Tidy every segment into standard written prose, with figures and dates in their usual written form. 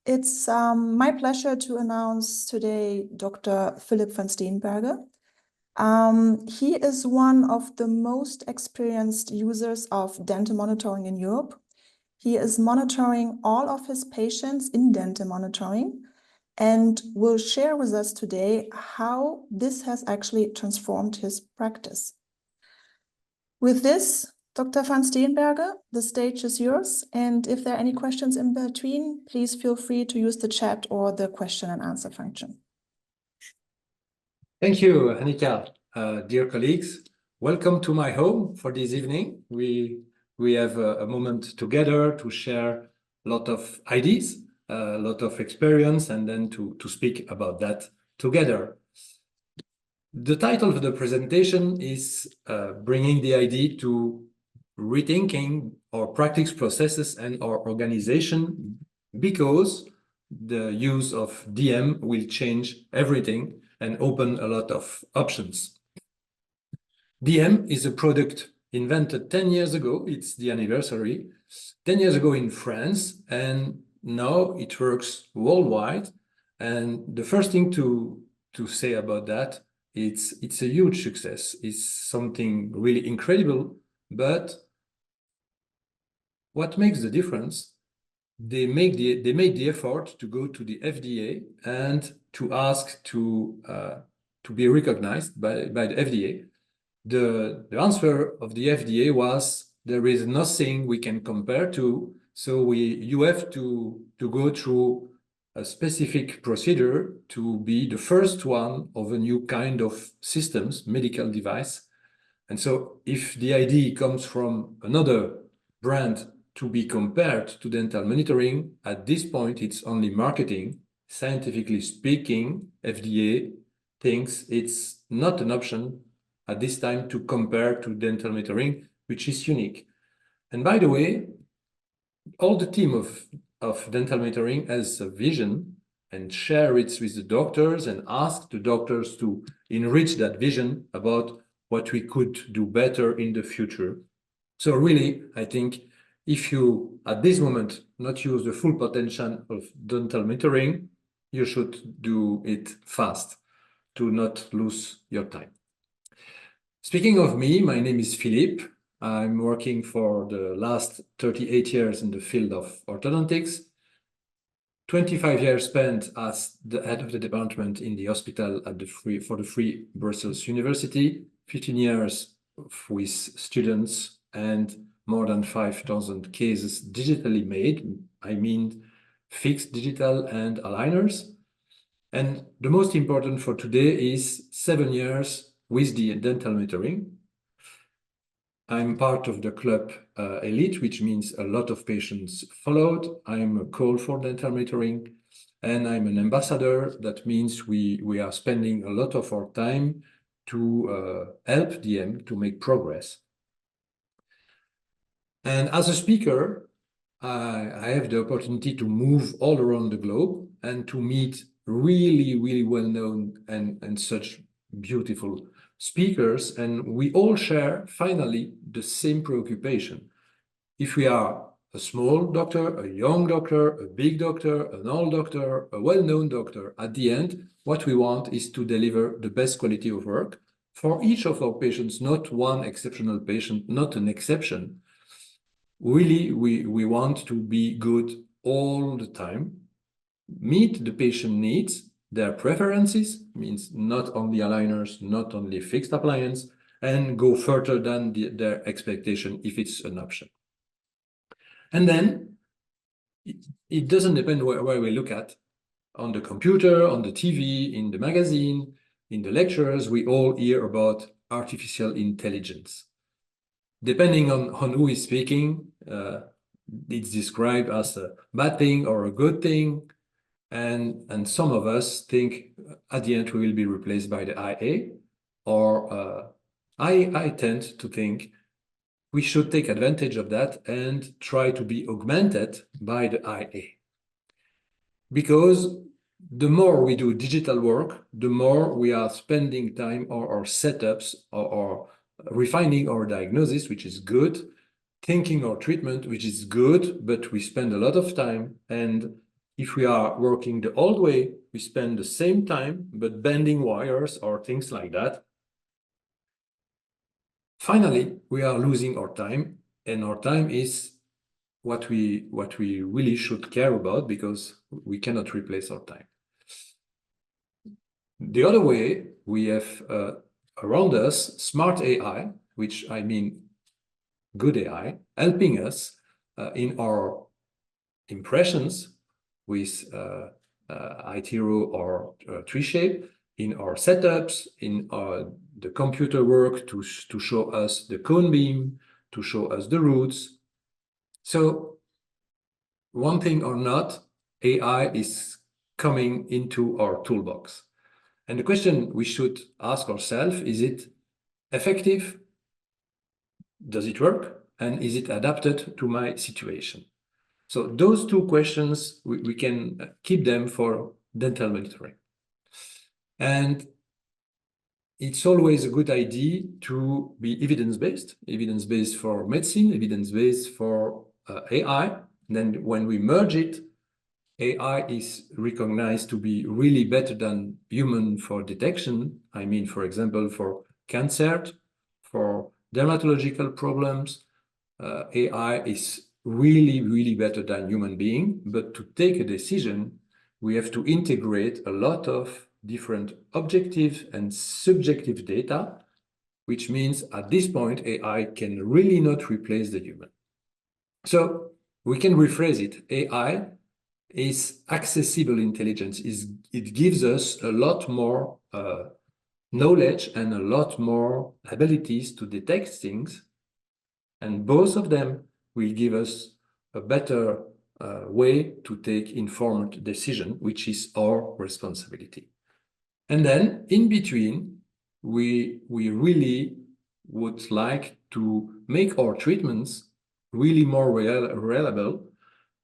It's my pleasure to announce today Dr. Philippe van Steenberghe. He is one of the most experienced users of dental monitoring in Europe. He is monitoring all of his patients in dental monitoring and will share with us today how this has actually transformed his practice. With this, Dr. van Steenberghe, the stage is yours. And if there are any questions in between, please feel free to use the chat or the question and answer function. Thank you, Annika. Dear colleagues, welcome to my home for this evening. We have a moment together to share a lot of ideas, a lot of experience, and then to speak about that together. The title of the presentation is bringing the idea to rethinking our practice processes and our organization, because the use of DM will change everything and open a lot of options. DM is a product invented 10 years ago. It's the anniversary. 10 years ago in France, and now it works worldwide. And the first thing to say about that, it's a huge success. It's something really incredible. But what makes the difference? They made the effort to go to the FDA and to ask to be recognized by the FDA. The answer of the FDA was, there is nothing we can compare to, so you have to go through a specific procedure to be the first one of a new kind of systems, medical device. And so if the idea comes from another brand to be compared to dental monitoring, at this point, it's only marketing. Scientifically speaking, FDA thinks it's not an option at this time to compare to dental monitoring, which is unique. And by the way, all the team of dental monitoring has a vision and share it with the doctors and ask the doctors to enrich that vision about what we could do better in the future. So really, I think if you, at this moment, not use the full potential of dental monitoring, you should do it fast to not lose your time. Speaking of me, my name is Philippe. I'm working for the last 38 years in the field of orthodontics. 25 years spent as the head of the department in the hospital at for the Free Brussels University, 15 years with students and more than 5,000 cases digitally made. I mean, fixed digital and aligners. And the most important for today is 7 years with the dental monitoring. I'm part of the club elite, which means a lot of patients followed. I'm a call for dental monitoring, and I'm an ambassador. That means we are spending a lot of our time to help DM to make progress. And as a speaker, I have the opportunity to move all around the globe and to meet really, really well-known and such beautiful speakers, and we all share finally the same preoccupation. If we are a small doctor, a young doctor, a big doctor, an old doctor, a well-known doctor, at the end, what we want is to deliver the best quality of work for each of our patients, not one exceptional patient, not an exception. Really, we want to be good all the time, meet the patient needs, their preferences, means not only aligners, not only fixed appliance, and go further than their expectation if it's an option. And then it doesn't depend where we look at, on the computer, on the TV, in the magazine, in the lectures, we all hear about artificial intelligence. Depending on who is speaking, it's described as a bad thing or a good thing. And some of us think at the end we will be replaced by the IA, or I tend to think we should take advantage of that and try to be augmented by the IA. Because the more we do digital work, the more we are spending time on our setups or refining our diagnosis, which is good, thinking our treatment, which is good, but we spend a lot of time. And if we are working the old way, we spend the same time, but bending wires or things like that. Finally, we are losing our time, and our time is what we really should care about, because we cannot replace our time. The other way, we have around us smart AI, which I mean good AI, helping us in our impressions with iTero or 3Shape, in our setups, in the computer work to show us the cone beam, to show us the roots. So one thing or not, AI is coming into our toolbox. And the question we should ask ourselves, is it effective? Does it work? And is it adapted to my situation? So those two questions, we can keep them for dental monitoring. And it's always a good idea to be evidence-based for medicine, evidence-based for AI. And then when we merge it, AI is recognized to be really better than human for detection. I mean, for example, for cancer, for dermatological problems, AI is really better than human being. But to take a decision, we have to integrate a lot of different objective and subjective data, which means at this point, AI can really not replace the human. So we can rephrase it. AI is accessible intelligence. It gives us a lot more knowledge and a lot more abilities to detect things. And both of them will give us a better way to take informed decision, which is our responsibility. And then in between, we really would like to make our treatments really more reliable,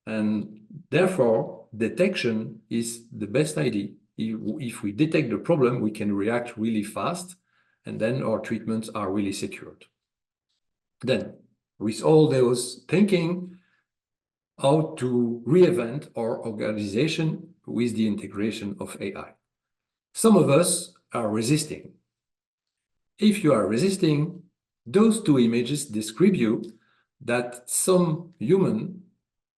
and therefore detection is the best idea. If we detect the problem, we can react really fast, and then our treatments are really secured. Then, with all those thinking, how to reinvent our organization with the integration of AI. Some of us are resisting. If you are resisting, those two images describe you that some human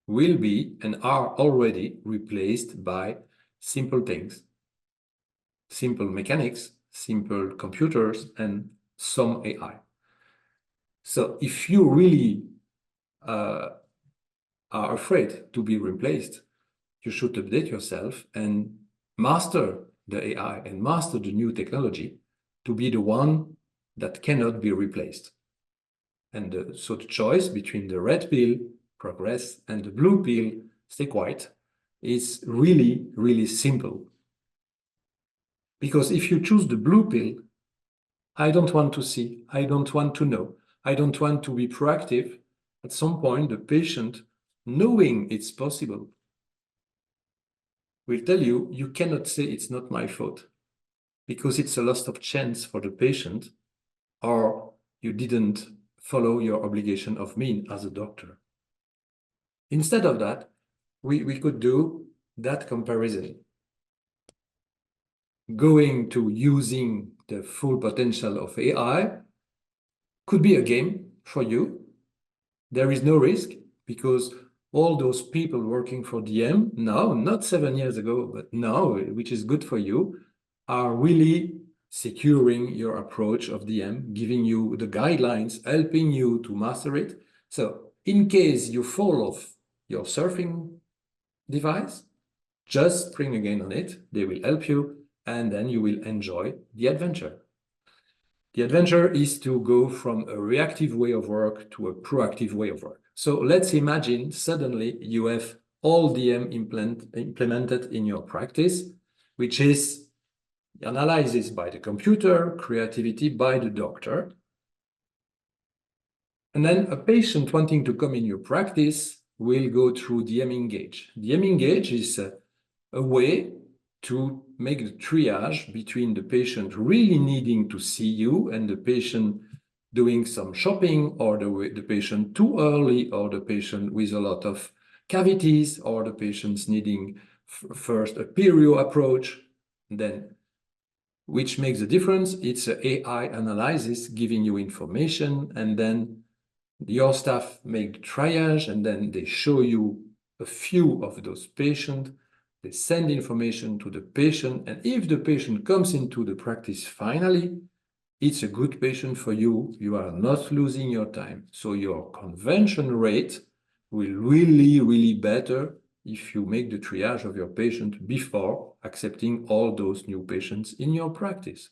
will be and are already replaced by simple things, simple mechanics, simple computers, and some AI. So if you really are afraid to be replaced, you should update yourself and master the AI and master the new technology to be the one that cannot be replaced. And so the choice between the red pill, progress, and the blue pill, stay quiet, is really simple. Because if you choose the blue pill, I don't want to see, I don't want to know, I don't want to be proactive. At some point, the patient, knowing it's possible, will tell you, you cannot say it's not my fault, because it's a loss of chance for the patient, or you didn't follow your obligation of me as a doctor. Instead of that, we could do that comparison. Going to using the full potential of AI could be a game for you. There is no risk, because all those people working for DM now, not 7 years ago, but now, which is good for you, are really securing your approach of DM, giving you the guidelines, helping you to master it. So in case you fall off your surfing device, just spring again on it, they will help you, and then you will enjoy the adventure. The adventure is to go from a reactive way of work to a proactive way of work. So let's imagine suddenly you have all DM implemented in your practice, which is analysis by the computer, creativity by the doctor. And then a patient wanting to come in your practice will go through DM Engage. DM Engage is a way to make the triage between the patient really needing to see you and the patient doing some shopping, or the patient too early, or the patient with a lot of cavities, or the patients needing first a perio approach, then which makes a difference. It's an AI analysis giving you information, and then your staff make the triage, and then they show you a few of those patients. They send information to the patient, and if the patient comes into the practice finally, it's a good patient for you. You are not losing your time. So your conversion rate will really better if you make the triage of your patient before accepting all those new patients in your practice.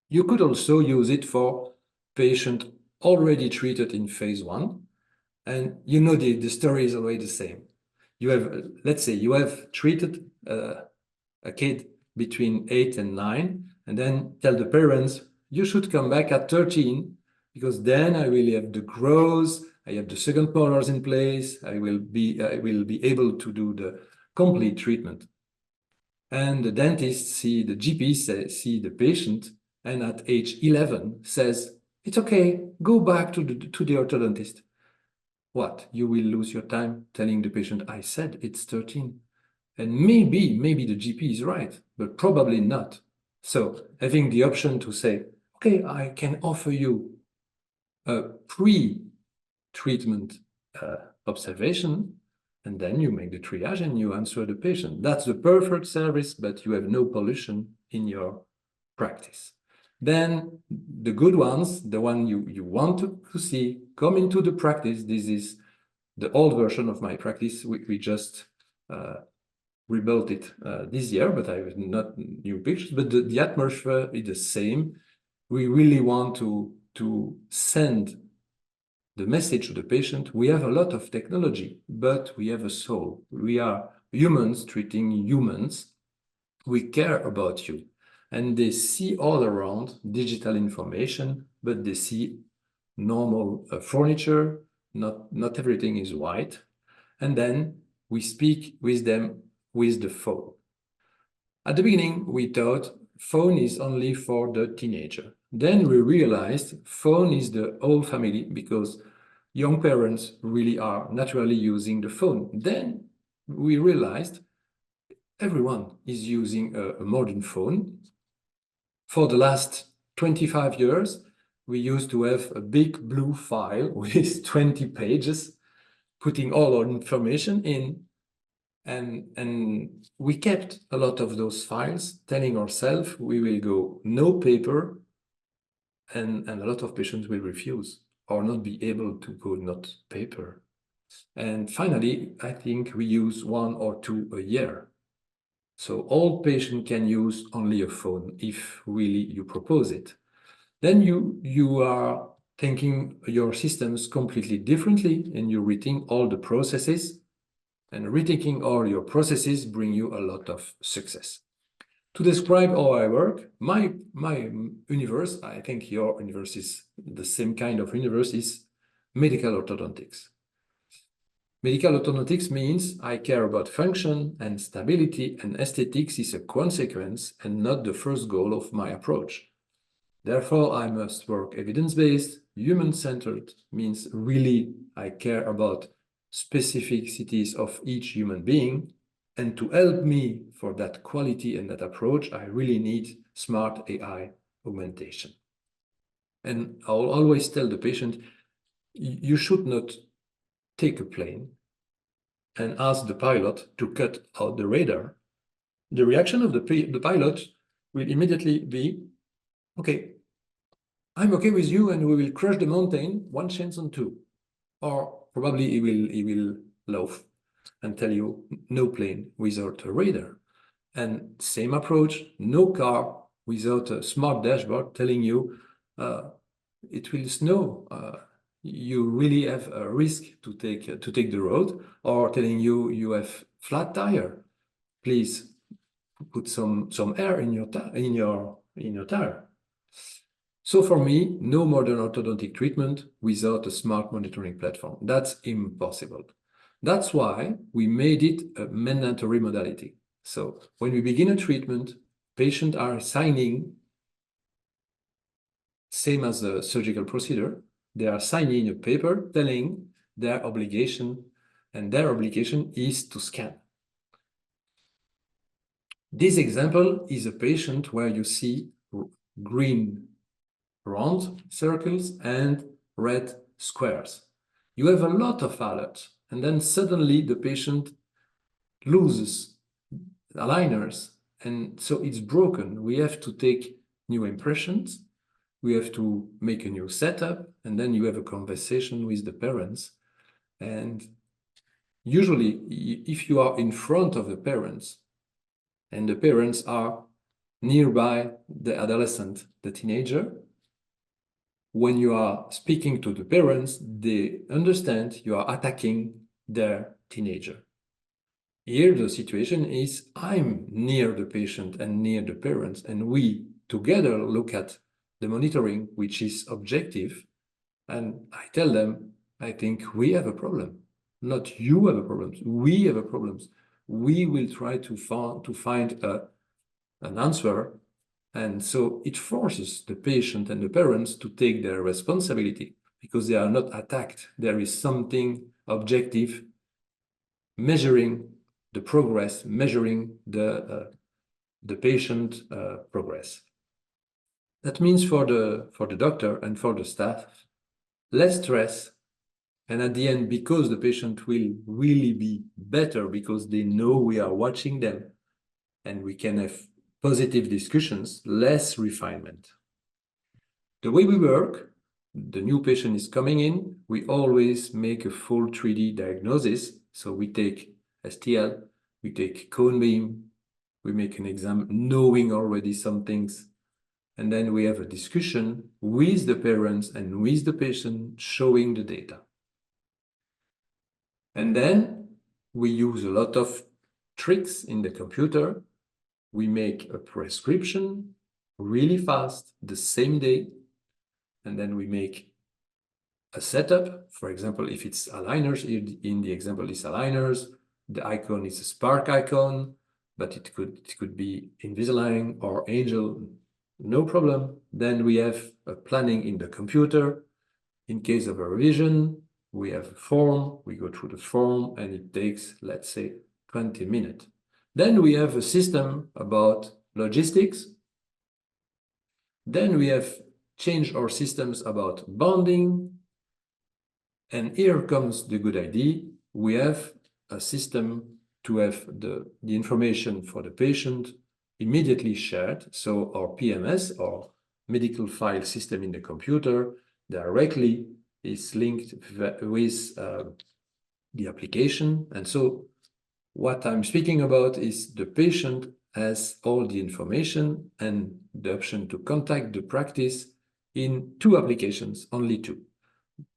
You could also use it for patients already treated in phase 1. And you know the story is always the same. You have, let's say you have treated a kid between 8 and 9, and then tell the parents, you should come back at 13, because then I will have the growth, I have the second molars in place, I will be able to do the complete treatment. And the dentist the GP see the patient, and at age 11 says, it's okay, go back to the orthodontist. What? You will lose your time telling the patient, I said it's 13. And maybe the GP is right, but probably not. So having the option to say, okay, I can offer you a pre-treatment observation, and then you make the triage and you answer the patient. That's the perfect service, but you have no pollution in your practice. Then the good ones, the one you want to see, come into the practice. This is the old version of my practice. We just rebuilt it this year, but I have not new pictures, but the atmosphere is the same. We really want to send the message to the patient. We have a lot of technology, but we have a soul. We are humans treating humans. We care about you. And they see all around digital information, but they see normal furniture. Not everything is white. And then we speak with them with the phone. At the beginning, we thought phone is only for the teenager. Then we realized phone is the whole family, because young parents really are naturally using the phone. Then we realized everyone is using a modern phone. For the last 25 years, we used to have a big blue file with 20 pages, putting all our information in. And we kept a lot of those files, telling ourselves we will go no paper, and a lot of patients will refuse or not be able to go not paper. And finally, I think we use 1 or 2 a year. So all patients can use only a phone if really you propose it. Then you are thinking your systems completely differently, and you rethink all the processes, and rethinking all your processes bring you a lot of success. To describe how I work, my universe, I think your universe is the same kind of universe, is medical orthodontics. Medical orthodontics means I care about function and stability, and aesthetics is a consequence and not the first goal of my approach. Therefore, I must work evidence-based, human-centered, means really I care about specificities of each human being. And to help me for that quality and that approach, I really need smart AI augmentation. And I'll always tell the patient, you should not take a plane and ask the pilot to cut out the radar. The reaction of the pilot will immediately be, okay, I'm okay with you, and we will crush the mountain 1 chance on 2. Or probably he will laugh and tell you no plane without a radar. And same approach, no car without a smart dashboard telling you it will snow. You really have a risk to take the road, or telling you you have flat tire. Please put some air in your tire. So for me, no modern orthodontic treatment without a smart monitoring platform. That's impossible. That's why we made it a mandatory modality. So when we begin a treatment, patients are signing, same as a surgical procedure, they are signing a paper telling their obligation, and their obligation is to scan. This example is a patient where you see green round circles and red squares. You have a lot of alerts, and then suddenly the patient loses aligners, and so it's broken. We have to take new impressions, we have to make a new setup, and then you have a conversation with the parents. And usually, if you are in front of the parents, and the parents are nearby the adolescent, the teenager, when you are speaking to the parents, they understand you are attacking their teenager. Here, the situation is I'm near the patient and near the parents, and we together look at the monitoring, which is objective, and I tell them, I think we have a problem. Not you have a problem, we have a problem. We will try to find an answer. And so it forces the patient and the parents to take their responsibility because they are not attacked. There is something objective measuring the progress, measuring the patient progress. That means for the doctor and for the staff, less stress. And at the end, because the patient will really be better because they know we are watching them and we can have positive discussions, less refinement. The way we work, the new patient is coming in, we always make a full 3D diagnosis. So we take STL, we take cone beam, we make an exam knowing already some things, and then we have a discussion with the parents and with the patient showing the data. And then we use a lot of tricks in the computer. We make a prescription really fast, the same day, and then we make a setup. For example, if it's aligners, in the example is aligners, the icon is a spark icon, but it could be Invisalign or Angel, no problem. Then we have a planning in the computer. In case of a revision, we have a form, we go through the form, and it takes, let's say, 20 minutes. Then we have a system about logistics. Then we have changed our systems about bonding. And here comes the good idea. We have a system to have the information for the patient immediately shared. So our PMS, or medical file system in the computer, directly is linked with the application. And so what I'm speaking about is the patient has all the information and the option to contact the practice in two applications, only two.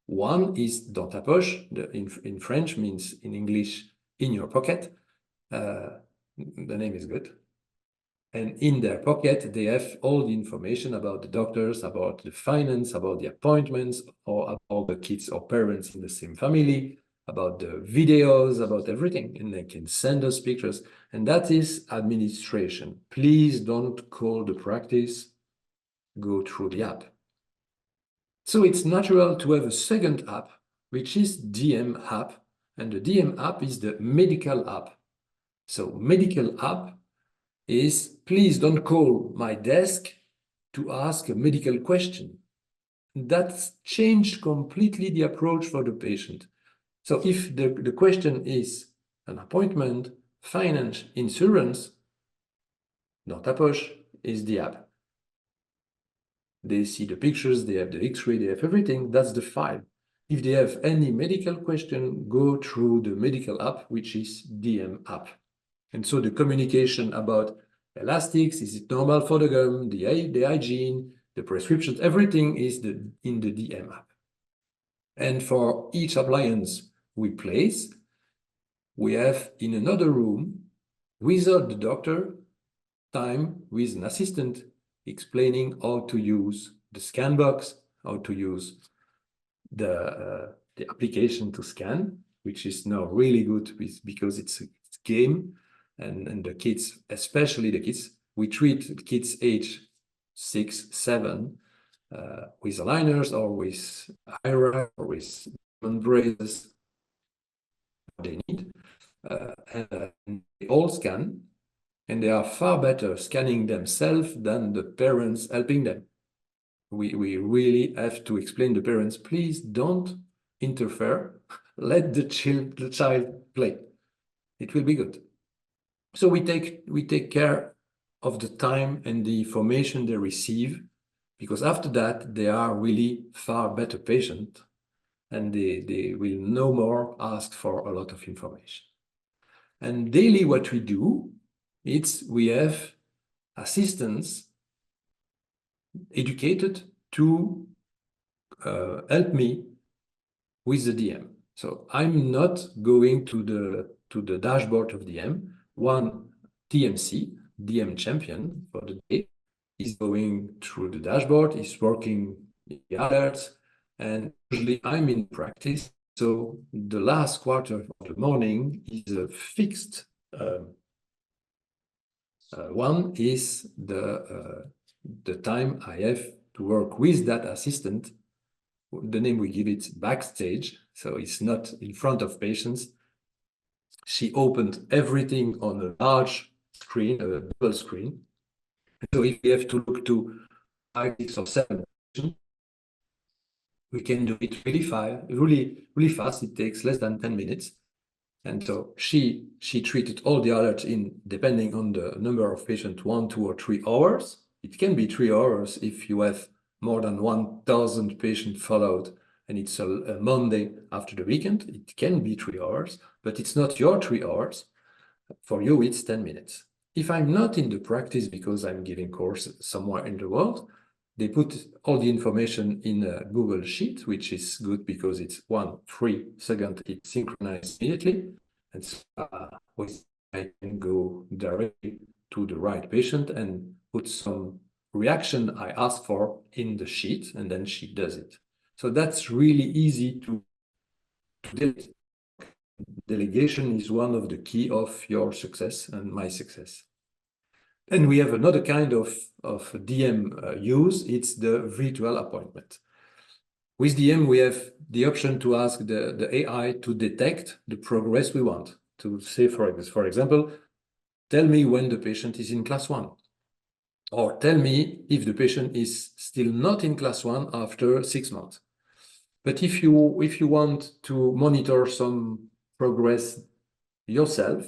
One is dans ta poche, in French means in English, in your pocket. The name is good. And in their pocket, they have all the information about the doctors, about the finance, about the appointments, or about the kids or parents in the same family, about the videos, about everything. And they can send us pictures. And that is administration. Please don't call the practice, go through the app. So it's natural to have a second app, which is DM app. And the DM app is the medical app. So medical app is, please don't call my desk to ask a medical question. That's changed completely the approach for the patient. So if the question is an appointment, finance, insurance, dans ta poche is the app. They see the pictures, they have the X-ray, they have everything, that's the file. If they have any medical question, go through the medical app, which is DM app. And so the communication about elastics, is it normal for the gum, the hygiene, the prescriptions, everything is in the DM app. And for each appliance we place, we have in another room, without the doctor, time with an assistant explaining how to use the scan box, how to use the application to scan, which is now really good because it's a game. And the kids, especially the kids, we treat kids age 6, 7 with aligners or with IRA or with braces they need. And they all scan. and they are far better scanning themselves than the parents helping them. We really have to explain to the parents, please don't interfere. Let the child play. It will be good. So we take care of the time and the information they receive, because after that, they are really far better patient, and they will no more ask for a lot of information. And daily what we do, we have assistants educated to help me with the DM. So I'm not going to the dashboard of DM. One TMC, DM champion for the day, is going through the dashboard, is working the alerts, and usually I'm in practice. So the last quarter of the morning is a fixed one, is the time I have to work with that assistant. The name we give it backstage, so it's not in front of patients. She opened everything on a large screen, a double screen. So if we have to look to 5, 6, or 7 patients, we can do it really fast. It takes less than 10 minutes. And so she treated all the alerts in, depending on the number of patients, 1, 2, or 3 hours. It can be 3 hours if you have more than 1,000 patients followed, and it's a Monday after the weekend. It can be 3 hours, but it's not your 3 hours. For you, it's 10 minutes. If I'm not in the practice because I'm giving course somewhere in the world, they put all the information in a Google Sheet, which is good because it's 3 seconds, it's synchronized immediately. And so I can go directly to the right patient and put some reaction I ask for in the sheet, and then she does it. So that's really easy to delegate. Delegation is one of the key of your success and my success. And we have another kind of DM use. It's the virtual appointment. With DM, we have the option to ask the AI to detect the progress we want. To say, for example, tell me when the patient is in class 1. Or tell me if the patient is still not in class 1 after 6 months. But if you want to monitor some progress yourself,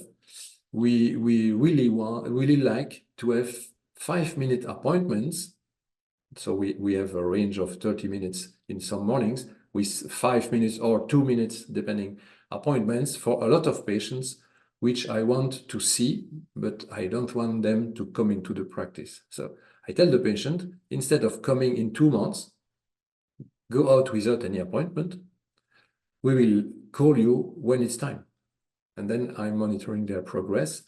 we really like to have 5-minute appointments. So we have a range of 30 minutes in some mornings, with 5 minutes or 2 minutes, depending, appointments for a lot of patients, which I want to see, but I don't want them to come into the practice. So I tell the patient, instead of coming in 2 months, go out without any appointment. We will call you when it's time. And then I'm monitoring their progress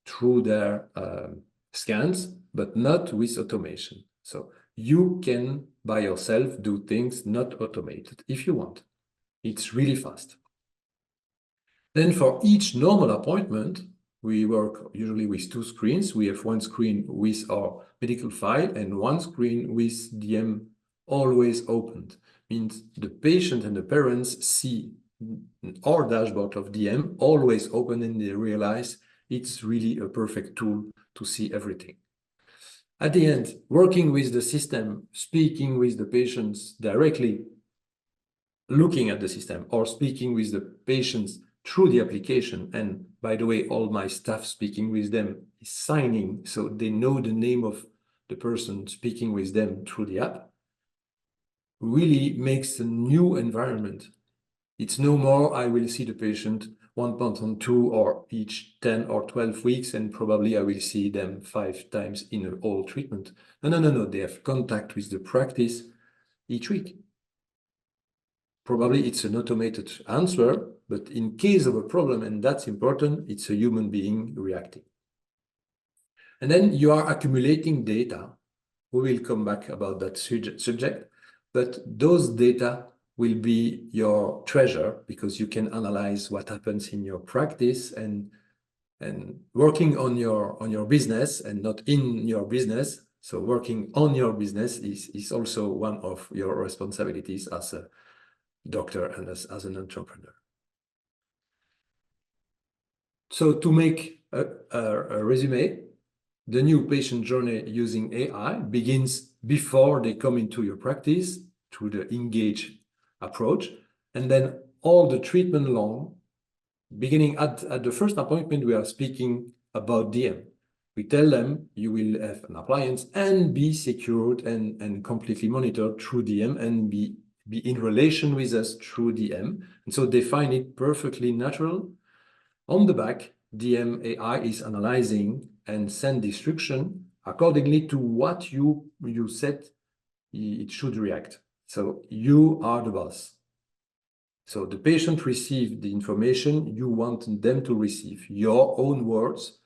through their scans, but not with automation. So you can, by yourself, do things not automated if you want. It's really fast. Then for each normal appointment, we work usually with 2 screens. We have 1 screen with our medical file and 1 screen with DM always opened. Means the patient and the parents see our dashboard of DM always open, and they realize it's really a perfect tool to see everything. At the end, working with the system, speaking with the patients directly, looking at the system, or speaking with the patients through the application. And by the way, all my staff speaking with them is signing, so they know the name of the person speaking with them through the app, really makes a new environment. It's no more, I will see the patient 1 month on 2 or each 10 or 12 weeks, and probably I will see them 5 times in a whole treatment. No. They have contact with the practice each week. Probably it's an automated answer, but in case of a problem, and that's important, it's a human being reacting. And then you are accumulating data. We will come back about that subject, but those data will be your treasure, because you can analyze what happens in your practice, and working on your business and not in your business. So working on your business is also one of your responsibilities as a doctor and as an entrepreneur. So to make a resume, the new patient journey using AI begins before they come into your practice through the engage approach. And then all the treatment long, beginning at the first appointment, we are speaking about DM. We tell them you will have an appliance and be secured and completely monitored through DM and be in relation with us through DM. And so they find it perfectly natural. On the back, DM AI is analyzing and send instruction accordingly to what you said it should react. So you are the boss. So the patient receives the information you want them to receive, your own words.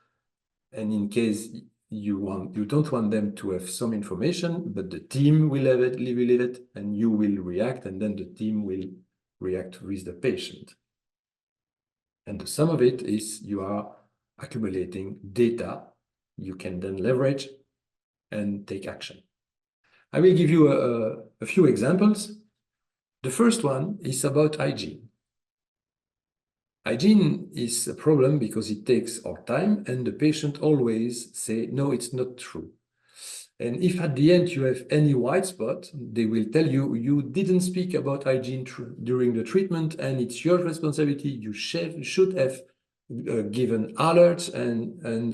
And in case you don't want them to have some information, but the team will have it, and you will react, and then the team will react with the patient. And the sum of it is you are accumulating data you can then leverage and take action. I will give you a few examples. The first one is about hygiene. Hygiene is a problem because it takes our time, and the patient always say, no, it's not true. And if at the end you have any white spot, they will tell you, you didn't speak about hygiene during the treatment, and it's your responsibility. You should have given alerts and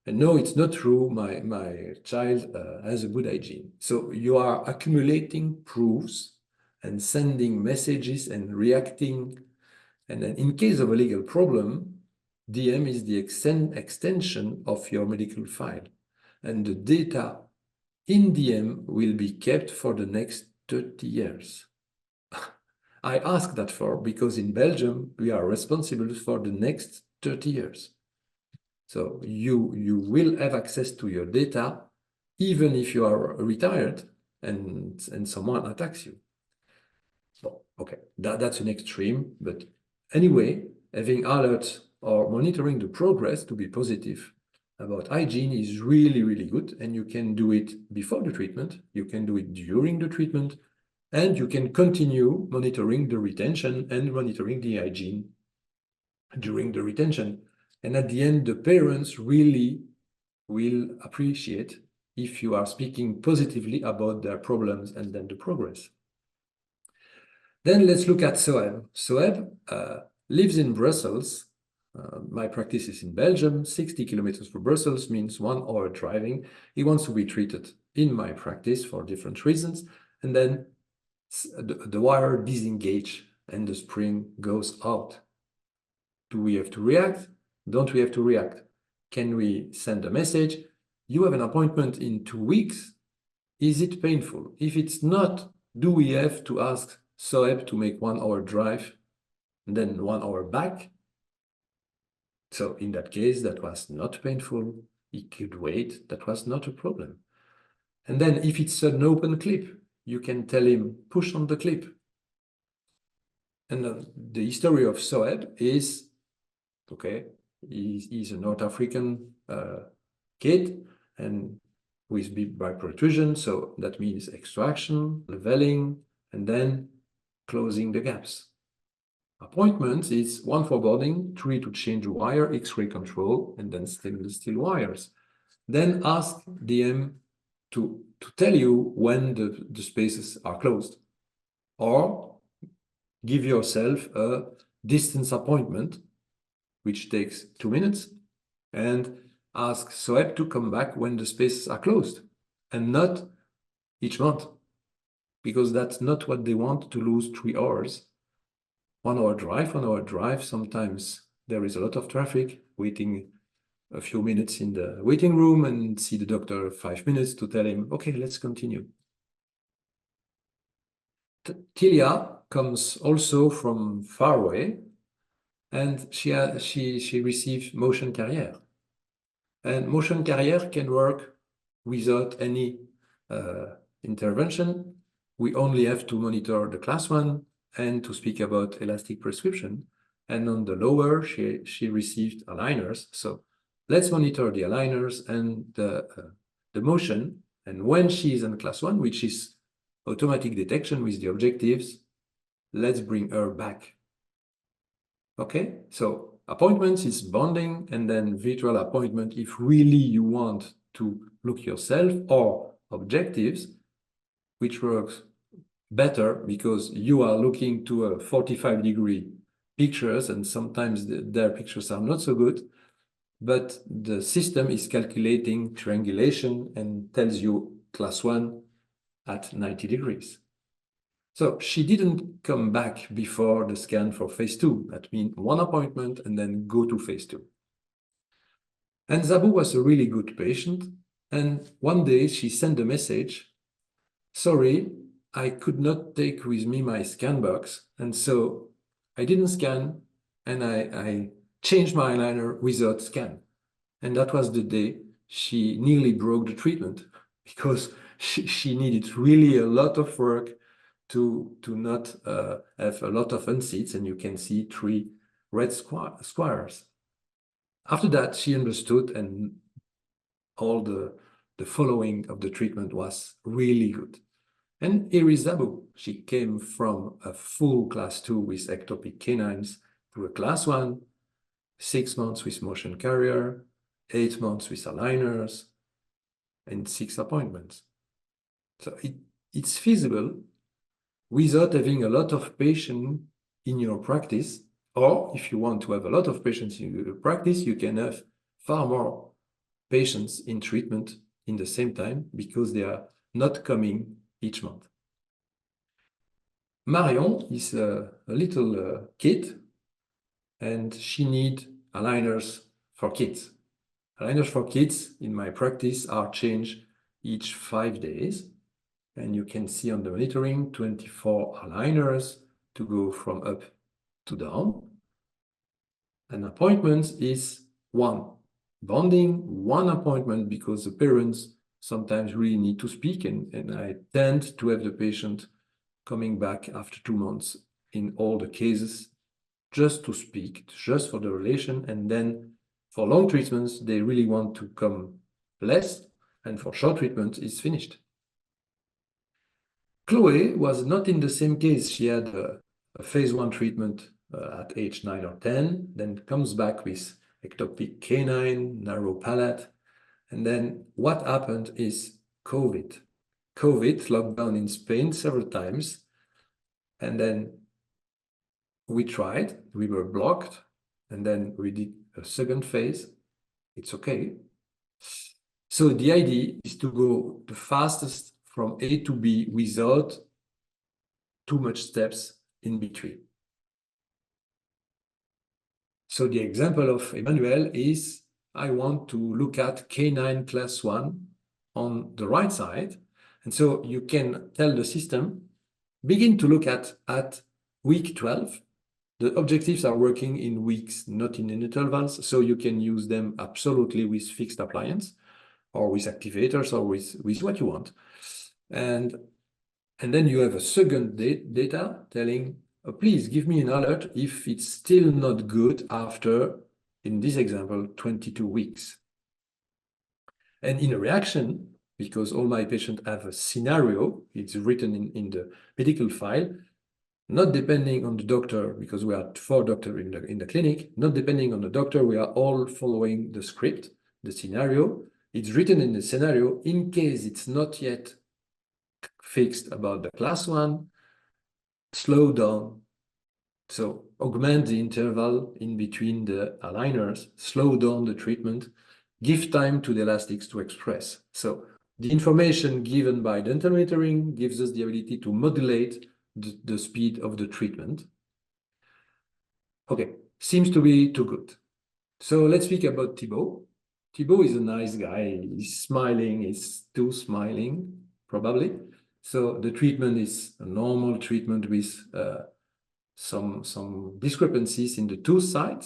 no, it's not true. My child has a good hygiene. So you are accumulating proofs and sending messages and reacting. And then in case of a legal problem, DM is the extension of your medical file. And the data in DM will be kept for the next 30 years. I ask that for because in Belgium, we are responsible for the next 30 years. So you will have access to your data, even if you are retired and someone attacks you. So, okay, that's an extreme, but anyway, having alerts or monitoring the progress to be positive about hygiene is really, really good. And you can do it before the treatment, you can do it during the treatment, and you can continue monitoring the retention and monitoring the hygiene during the retention. And at the end, the parents really will appreciate if you are speaking positively about their problems and then the progress. Then let's look at Soeb. Soeb lives in Brussels. My practice is in Belgium. 60 kilometers from Brussels means 1 hour driving. He wants to be treated in my practice for different reasons. And then the wire disengages and the spring goes out. Do we have to react? Don't we have to react? Can we send a message? You have an appointment in 2 weeks. Is it painful? If it's not, do we have to ask Soeb to make 1 hour drive and then 1 hour back? So in that case, that was not painful. He could wait. That was not a problem. And then if it's an open clip, you can tell him, push on the clip. And the history of Soeb is, okay, he's a North African kid and with big by protrusion. So that means extraction, leveling, and then closing the gaps. Appointments is 1 for boarding, 3 to change wire, X-ray control, and then stainless steel wires. Then ask DM to tell you when the spaces are closed. Or give yourself a distance appointment, which takes 2 minutes, and ask Soeb to come back when the spaces are closed, and not each month, because that's not what they want, to lose 3 hours. 1 hour drive, 1 hour drive. Sometimes there is a lot of traffic, waiting a few minutes in the waiting room and see the doctor 5 minutes to tell him, okay, let's continue. Tilia comes also from far away, and she received motion carrier. And motion carrier can work without any intervention. We only have to monitor the class 1 and to speak about elastic prescription. And on the lower, she received aligners. So let's monitor the aligners and the motion. And when she is in class 1, which is automatic detection with the objectives, let's bring her back. Okay, so appointments is bonding, and then virtual appointment if really you want to look yourself, or objectives, which works better because you are looking to a 45-degree pictures, and sometimes their pictures are not so good, but the system is calculating triangulation and tells you class 1 at 90 degrees. So she didn't come back before the scan for phase 2. That means one appointment and then go to phase 2. And Zabu was a really good patient. And one day she sent a message, sorry, I could not take with me my scan box. And so I didn't scan, and I changed my eyeliner without scan. And that was the day she nearly broke the treatment, because she needed really a lot of work to not have a lot of unsets, and you can see 3 red squares. After that, she understood, and all the following of the treatment was really good. And here is Zabu. She came from a full class 2 with ectopic canines to a class 1, 6 months with motion carrier, 8 months with aligners, and 6 appointments. So it's feasible without having a lot of patients in your practice. Or if you want to have a lot of patients in your practice, you can have far more patients in treatment in the same time, because they are not coming each month. Marion is a little kid, and she needs aligners for kids. Aligners for kids in my practice are changed each 5 days. And you can see on the monitoring 24 aligners to go from up to down. An appointment is 1. Bonding, 1 appointment, because the parents sometimes really need to speak, and I tend to have the patient coming back after 2 months in all the cases, just to speak, just for the relation. And then for long treatments, they really want to come less, and for short treatment, it's finished. Chloe was not in the same case. She had a phase 1 treatment at age 9 or 10, then comes back with ectopic canine, narrow palate. And then what happened is COVID. COVID lockdown in Spain several times. And then we tried, we were blocked, and then we did a second phase. It's okay. So the idea is to go the fastest from A to B without too much steps in between. So the example of Emmanuel is, I want to look at canine class 1 on the right side. And so you can tell the system, begin to look at week 12. The objectives are working in weeks, not in intervals. So you can use them absolutely with fixed appliance, or with activators, or with what you want. And then you have a second data telling, please give me an alert if it's still not good after, in this example, 22 weeks. And in a reaction, because all my patients have a scenario, it's written in the medical file, not depending on the doctor, because we are 4 doctors in the clinic, not depending on the doctor, we are all following the script, the scenario. It's written in the scenario, in case it's not yet fixed about the class 1, slow down. So augment the interval in between the aligners, slow down the treatment, give time to the elastics to express. So the information given by dental monitoring gives us the ability to modulate the speed of the treatment. Okay, seems to be too good. So let's speak about Thibaut. Thibaut is a nice guy. He's smiling, he's too smiling, probably. So the treatment is a normal treatment with some discrepancies in the tooth side,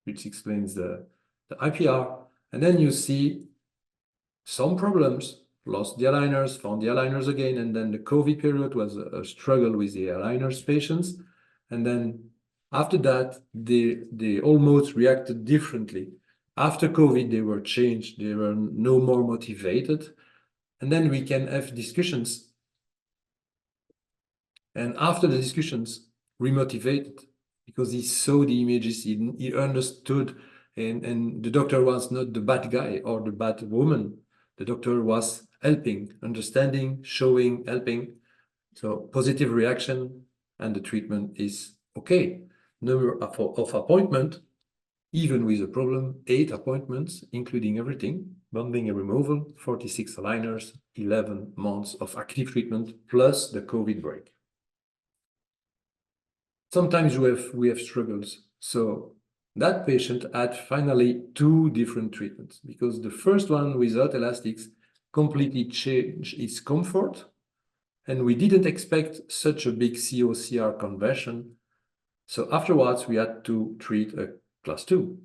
which explains the IPR. And then you see some problems, lost the aligners, found the aligners again, and then the COVID period was a struggle with the aligners patients. And then after that, they almost reacted differently. After COVID, they were changed, they were no more motivated. And then we can have discussions. And after the discussions, remotivated, because he saw the images, he understood, and the doctor was not the bad guy or the bad woman. The doctor was helping, understanding, showing, helping. So positive reaction, and the treatment is okay. Number of appointment, even with a problem, 8 appointments, including everything, bonding and removal, 46 aligners, 11 months of active treatment, plus the COVID break. Sometimes we have struggles. So that patient had finally 2 different treatments, because the first one without elastics completely changed its comfort, and we didn't expect such a big COCR conversion. So afterwards, we had to treat a class 2,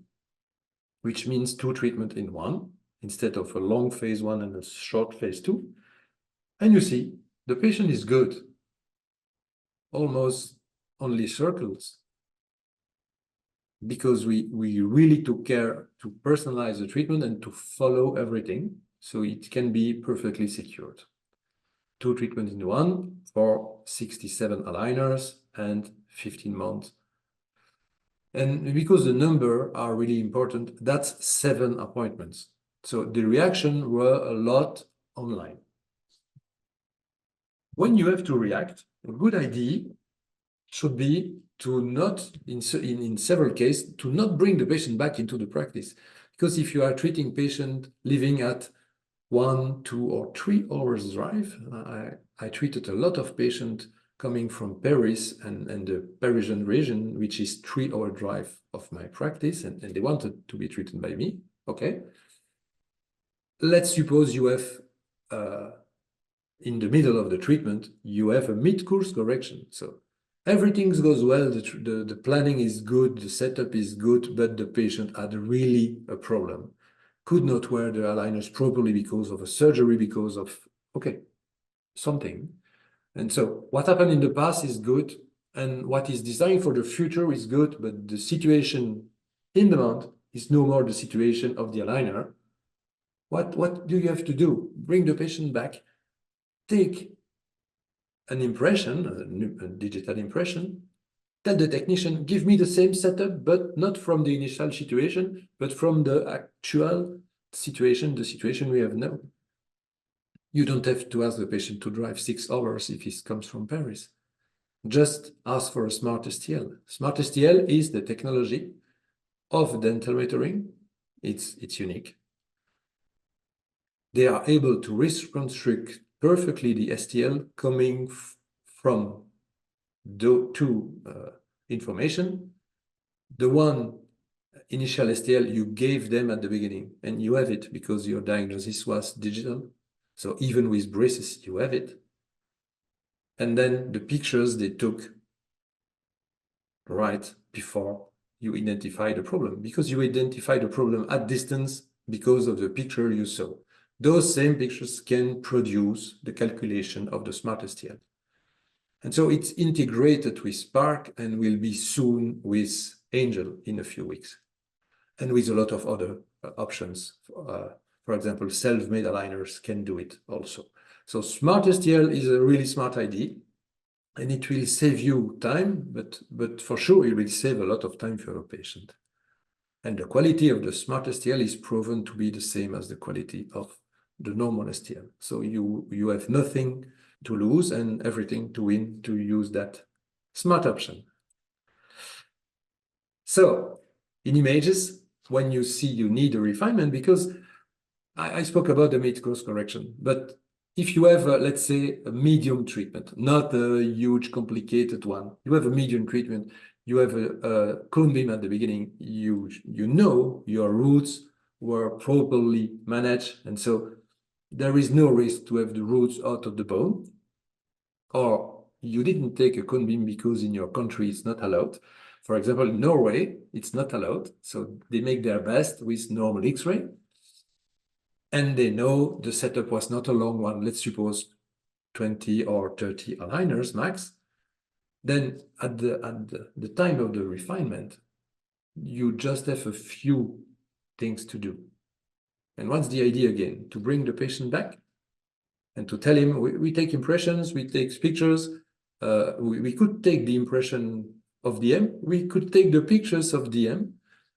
which means 2 treatments in one, instead of a long phase 1 and a short phase 2. And you see, the patient is good, almost only circles, because we really took care to personalize the treatment and to follow everything, so it can be perfectly secured. 2 treatments in one for 67 aligners and 15 months. And because the number are really important, that's 7 appointments. So the reaction were a lot online. When you have to react, a good idea should be to not, in several cases, to not bring the patient back into the practice. Because if you are treating patient living at 1, 2, or 3 hours drive, I treated a lot of patients coming from Paris and the Parisian region, which is 3-hour drive of my practice, and they wanted to be treated by me. Okay. Let's suppose you have, in the middle of the treatment, you have a mid-course correction. So everything goes well, the planning is good, the setup is good, but the patient had really a problem. Could not wear the aligners properly because of a surgery, because of, okay, something. And so what happened in the past is good, and what is designed for the future is good, but the situation in the month is no more the situation of the aligner. What do you have to do? Bring the patient back, take an impression, a digital impression, tell the technician, give me the same setup, but not from the initial situation, but from the actual situation, the situation we have now. You don't have to ask the patient to drive 6 hours if he comes from Paris. Just ask for a smart STL. Smart STL is the technology of dental metering. It's unique. They are able to reconstruct perfectly the STL coming from the 2 information. The one initial STL you gave them at the beginning, and you have it because your diagnosis was digital. So even with braces, you have it. And then the pictures they took right before you identify the problem, because you identify the problem at distance because of the picture you saw. Those same pictures can produce the calculation of the smart STL. And so it's integrated with Spark and will be soon with Angel in a few weeks. And with a lot of other options. For example, self-made aligners can do it also. So smart STL is a really smart idea, and it will save you time, but for sure it will save a lot of time for your patient. And the quality of the smart STL is proven to be the same as the quality of the normal STL. So you have nothing to lose and everything to win to use that smart option. So in images, when you see you need a refinement, because I spoke about the mid-course correction, but if you have, let's say, a medium treatment, not a huge complicated one, you have a medium treatment, you have a cone beam at the beginning, you know your roots were properly managed, and so there is no risk to have the roots out of the bone, or you didn't take a cone beam because in your country it's not allowed. For example, in Norway, it's not allowed, so they make their best with normal X-ray. And they know the setup was not a long one, let's suppose 20 or 30 aligners max. Then at the time of the refinement, you just have a few things to do. And what's the idea again? To bring the patient back and to tell him, we take impressions, we take pictures. We could take the impression of DM, we could take the pictures of DM,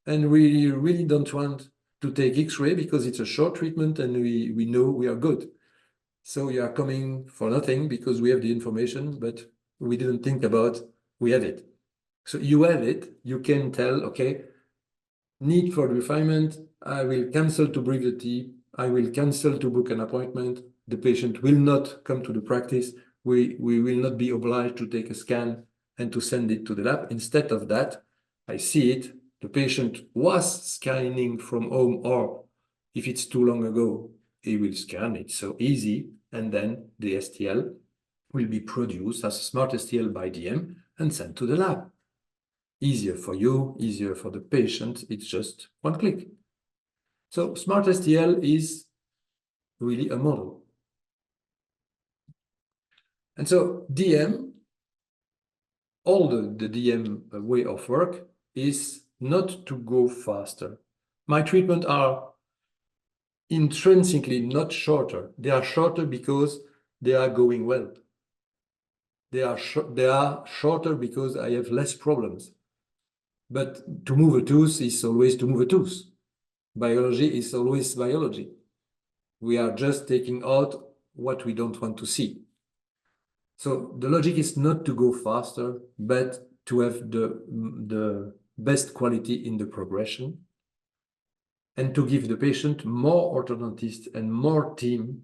and we really don't want to take X-ray because it's a short treatment and we know we are good. So you are coming for nothing because we have the information, but we didn't think about we have it. So you have it, you can tell, okay, need for refinement, I will cancel to brief the team, I will cancel to book an appointment, the patient will not come to the practice, we will not be obliged to take a scan and to send it to the lab. Instead of that, I see it, the patient was scanning from home, or if it's too long ago, he will scan it so easy, and then the STL will be produced as a smart STL by DM and sent to the lab. Easier for you, easier for the patient, it's just one click. So smart STL is really a model. And so DM, all the DM way of work is not to go faster. My treatments are intrinsically not shorter. They are shorter because they are going well. They are shorter because I have less problems. But to move a tooth is always to move a tooth. Biology is always biology. We are just taking out what we don't want to see. So the logic is not to go faster, but to have the best quality in the progression and to give the patient more orthodontists and more team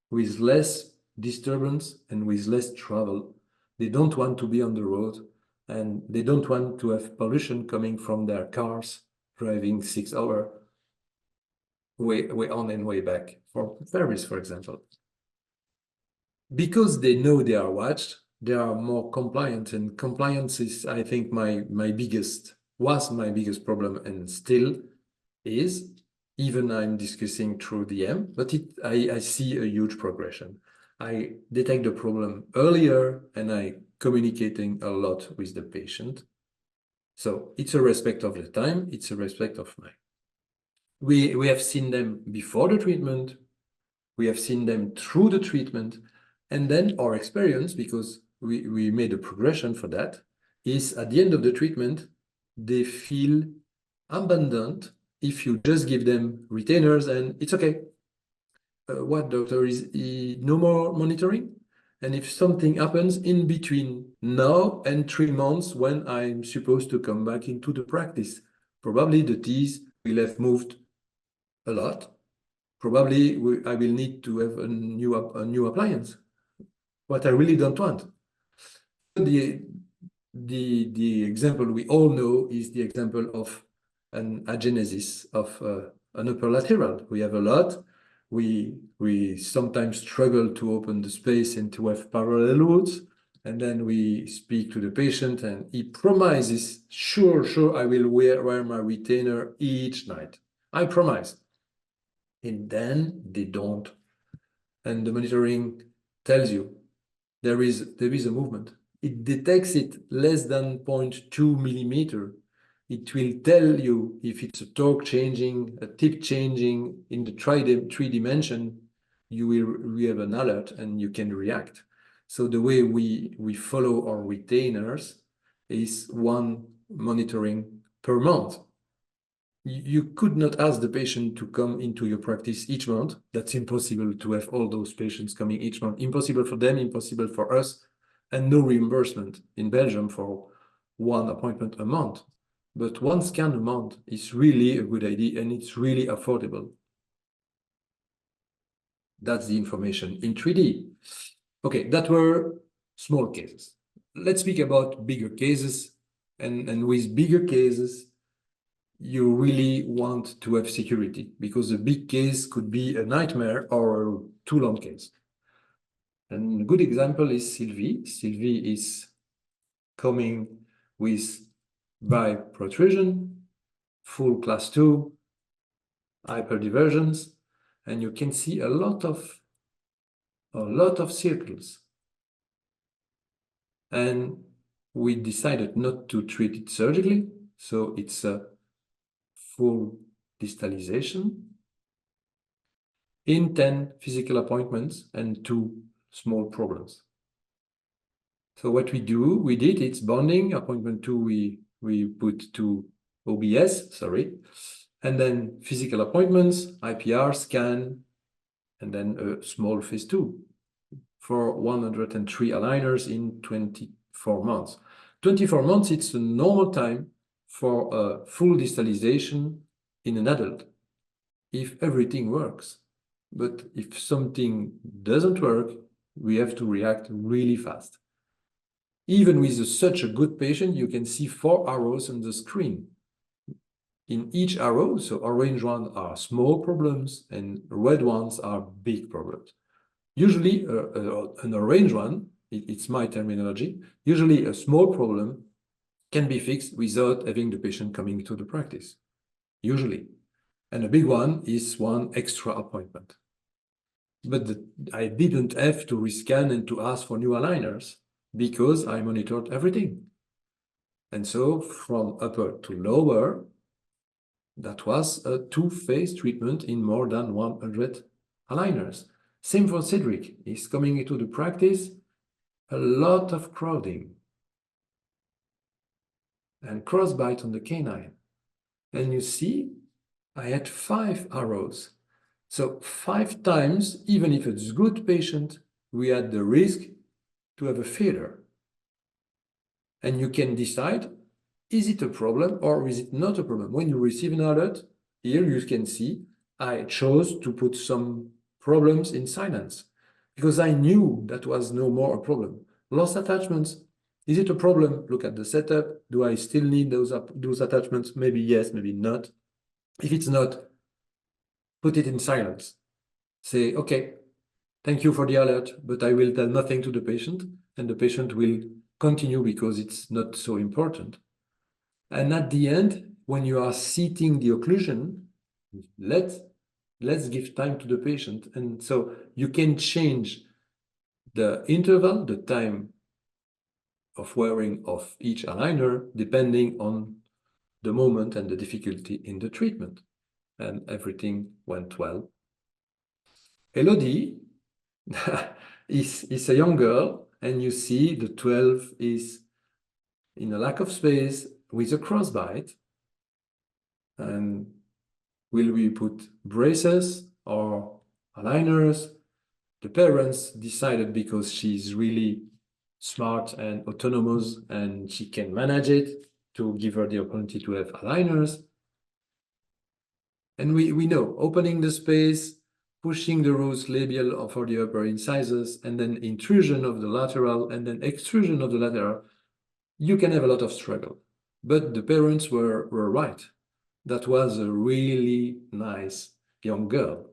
with less disturbance and with less travel. They don't want to be on the road, and they don't want to have pollution coming from their cars driving 6 hours way on and way back for Paris, for example. Because they know they are watched, they are more compliant, and compliance is, I think, was my biggest problem and still is. Even I'm discussing through DM, but I see a huge progression. I detect the problem earlier and I communicating a lot with the patient. So it's a respect of the time, it's a respect of mine. We have seen them before the treatment, we have seen them through the treatment, and then our experience, because we made a progression for that, is at the end of the treatment, they feel abandoned if you just give them retainers and it's okay. What, doctor, is no more monitoring? And if something happens in between now and 3 months when I'm supposed to come back into the practice, probably the teeth will have moved a lot. Probably I will need to have a new appliance, what I really don't want. The example we all know is the example of an agenesis of an upper lateral. We have a lot. We sometimes struggle to open the space and to have parallel roots. And then we speak to the patient and he promises, sure, I will wear my retainer each night. I promise. And then they don't. And the monitoring tells you there is a movement. It detects it less than 0.2 millimeter. It will tell you if it's a torque changing, a tip changing in the three dimension, we have an alert and you can react. So the way we follow our retainers is one monitoring per month. You could not ask the patient to come into your practice each month. That's impossible to have all those patients coming each month. Impossible for them, impossible for us, and no reimbursement in Belgium for one appointment a month. But one scan a month is really a good idea and it's really affordable. That's the information in 3D. Okay, that were small cases. Let's speak about bigger cases. And with bigger cases, you really want to have security because a big case could be a nightmare or a too long case. And a good example is Sylvie. Sylvie is coming with by protrusion, full class 2, hyperdiversions, and you can see a lot of circles. And we decided not to treat it surgically, so it's a full distalization in 10 physical appointments and 2 small problems. So what we did, it's bonding. Appointment 2, we put to OBS, sorry. And then physical appointments, IPR, scan, and then a small phase 2 for 103 aligners in 24 months. 24 months, it's a normal time for a full distalization in an adult, if everything works. But if something doesn't work, we have to react really fast. Even with such a good patient, you can see 4 arrows on the screen. In each arrow, so orange ones are small problems and red ones are big problems. Usually an orange one, it's my terminology, usually a small problem can be fixed without having the patient coming to the practice, usually. And a big one is one extra appointment. But I didn't have to rescan and to ask for new aligners because I monitored everything. And so from upper to lower, that was a 2-phase treatment in more than 100 aligners. Same for Cedric. He's coming into the practice, a lot of crowding and crossbite on the canine. And you see, I had 5 arrows. So 5 times, even if it's a good patient, we had the risk to have a failure. And you can decide, is it a problem or is it not a problem? When you receive an alert, here you can see, I chose to put some problems in silence because I knew that was no more a problem. Lost attachments, is it a problem? Look at the setup. Do I still need those attachments? Maybe yes, maybe not. If it's not, put it in silence. Say, okay, thank you for the alert, but I will tell nothing to the patient, and the patient will continue because it's not so important. And at the end, when you are seating the occlusion, let's give time to the patient. And so you can change the interval, the time of wearing of each aligner, depending on the moment and the difficulty in the treatment. And everything went well. Elodie is a young girl, and you see the 12 is in a lack of space with a crossbite. And will we put braces or aligners? The parents decided because she's really smart and autonomous and she can manage it to give her the opportunity to have aligners. And we know opening the space, pushing the roots labial for the upper incisors, and then intrusion of the lateral, and then extrusion of the lateral, you can have a lot of struggle. But the parents were right. That was a really nice young girl.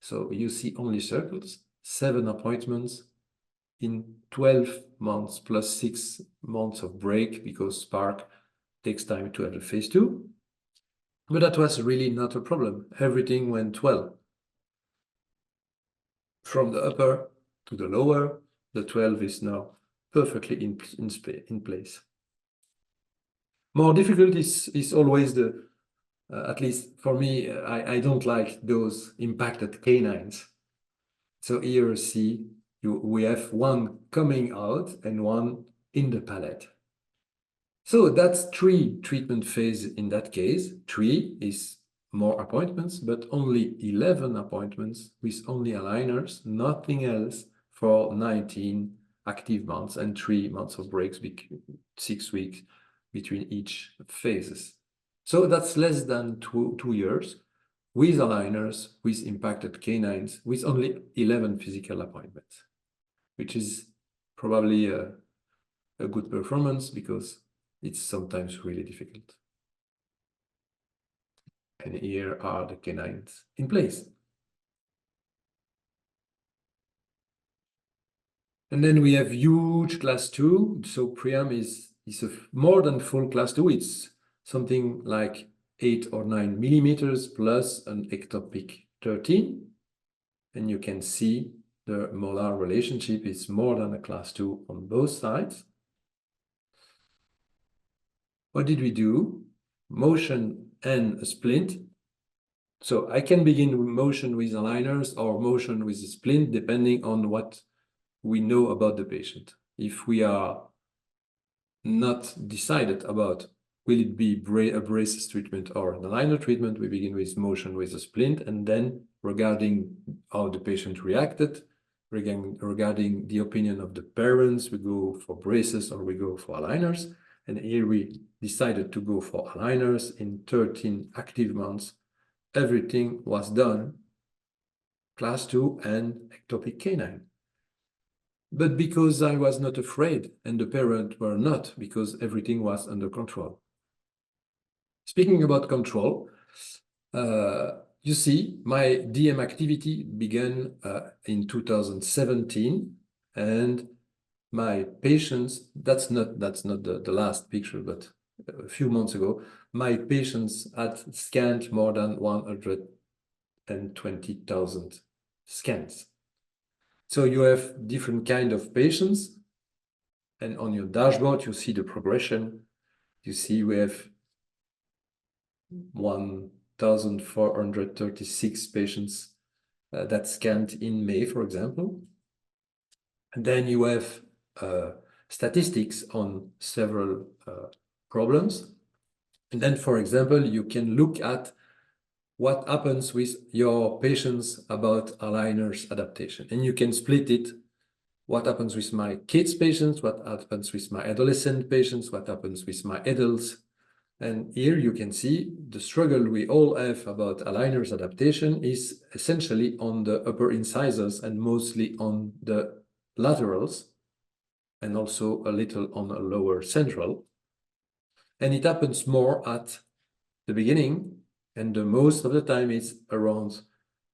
So you see only circles, 7 appointments in 12 months plus 6 months of break because Spark takes time to have a phase 2. But that was really not a problem. Everything went well. From the upper to the lower, the 12 is now perfectly in place. More difficult is always the, at least for me, I don't like those impacted canines. So here you see, we have one coming out and one in the palate. So that's 3 treatment phases in that case. 3 is more appointments, but only 11 appointments with only aligners, nothing else for 19 active months and 3 months of breaks, 6 weeks between each phases. So that's less than 2 years with aligners, with impacted canines, with only 11 physical appointments, which is probably a good performance because it's sometimes really difficult. And here are the canines in place. And then we have huge class 2. So Priam is a more than full class 2. It's something like 8 or 9 millimeters plus an ectopic 13. And you can see the molar relationship is more than a class 2 on both sides. What did we do? Motion and a splint. So I can begin with motion with aligners or motion with a splint, depending on what we know about the patient. if we are not decided about will it be a braces treatment or an aligner treatment, we begin with motion with a splint, and then regarding how the patient reacted, regarding the opinion of the parents, we go for braces or we go for aligners. And here we decided to go for aligners. In 13 active months, everything was done, class 2 and ectopic canine. But because I was not afraid and the parents were not, because everything was under control. Speaking about control, you see, my DM activity began in 2017, and my patients, that's not the last picture, but a few months ago, my patients had scanned more than 120,000 scans. So you have different kind of patients, and on your dashboard, you see the progression. You see we have 1,436 patients that scanned in May, for example. And then you have statistics on several problems. And then, for example, you can look at what happens with your patients about aligners adaptation. And you can split it. What happens with my kids patients, what happens with my adolescent patients, what happens with my adults. And here you can see the struggle we all have about aligners adaptation is essentially on the upper incisors and mostly on the laterals, and also a little on the lower central. And it happens more at the beginning, and the most of the time it's around